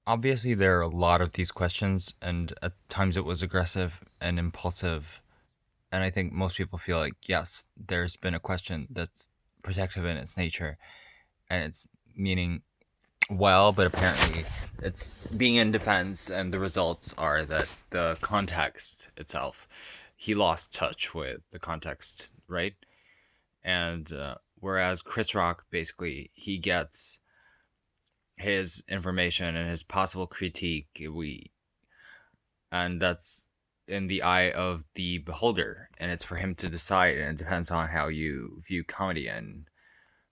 Obviously, there are a lot of these questions, and at times it was aggressive and impulsive. And I think most people feel like, yes, there's been a question that's protective in its nature, and it's meaning well, but apparently it's being in defense, and the results are that the context itself, he lost touch with the context, right? And whereas Chris Rock, basically, he gets his information and his possible critique, and that's in the eye of the beholder, and it's for him to decide, and it depends on how you view comedy and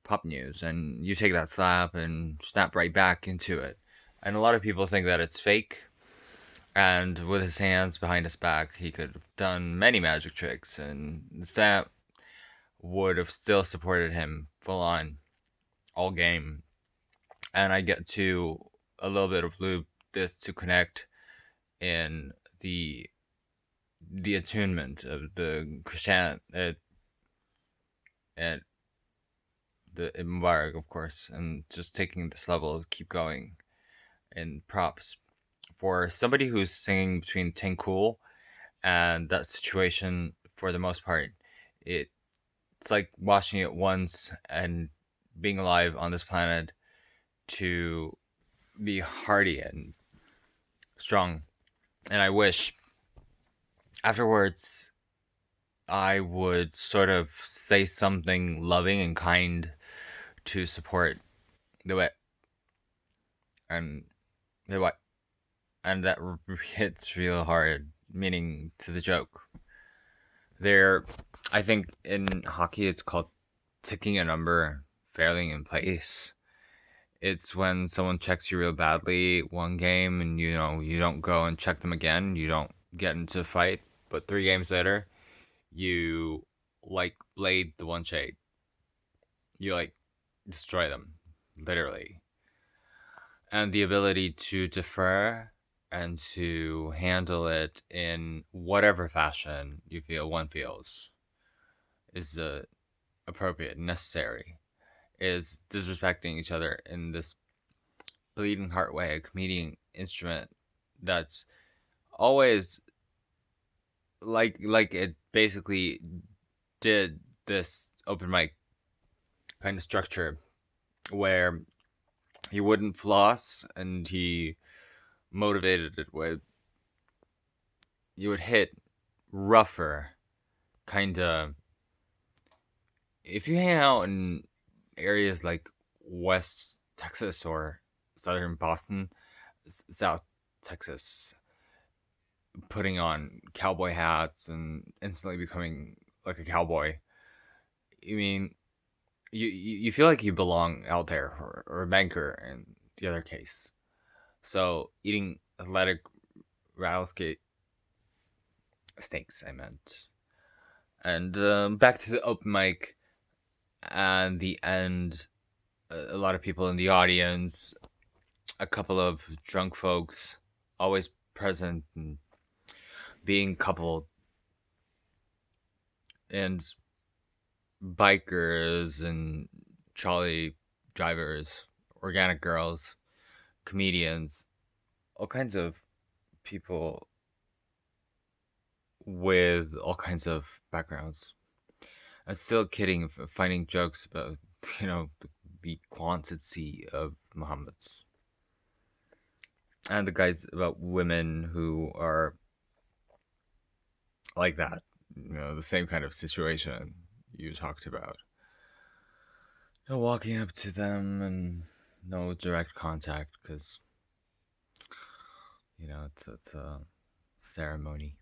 pop news, and you take that slap and snap right back into it. And a lot of people think that it's fake, and with his hands behind his back, he could have done many magic tricks, and that would have still supported him full on all game. And I get to a little bit of loop this to connect in the attunement of the Christian and the Mubarak, of course, and just taking this level to keep going in props for somebody who's singing between Ting Cool and that situation. For the most part, it's like watching it once and being alive on this planet to be hardy and strong. And I wish afterwards I would sort of say something loving and kind to support the way and the way, and that hits real hard, meaning to the joke. There, I think in hockey it's called ticking a number fairly in place. It's when someone checks you real badly one game, and you don't go and check them again. You don't get into a fight, but 3 games later, you like blade the one shade. You like destroy them, literally. And the ability to defer and to handle it in whatever fashion you feel one feels is appropriate, necessary, is disrespecting each other in this bleeding heart way, a comedian instrument that's always like it basically did this open mic kind of structure where he wouldn't floss, and he motivated it with you would hit rougher, kind of. If you hang out in areas like West Texas or Southern Boston, South Texas, putting on cowboy hats and instantly becoming like a cowboy, I mean, you feel like you belong out there, or a banker in the other case. So eating athletic rattlesnake steaks, I meant. And back to the open mic and the end. A lot of people in the audience, a couple of drunk folks, always present and being coupled, and bikers and trolley drivers, organic girls, comedians, all kinds of people with all kinds of backgrounds. I'm still kidding, finding jokes about, the quantity of Muhammad's. And the guys about women who are like that, the same kind of situation you talked about. No walking up to them and no direct contact because, it's a ceremony.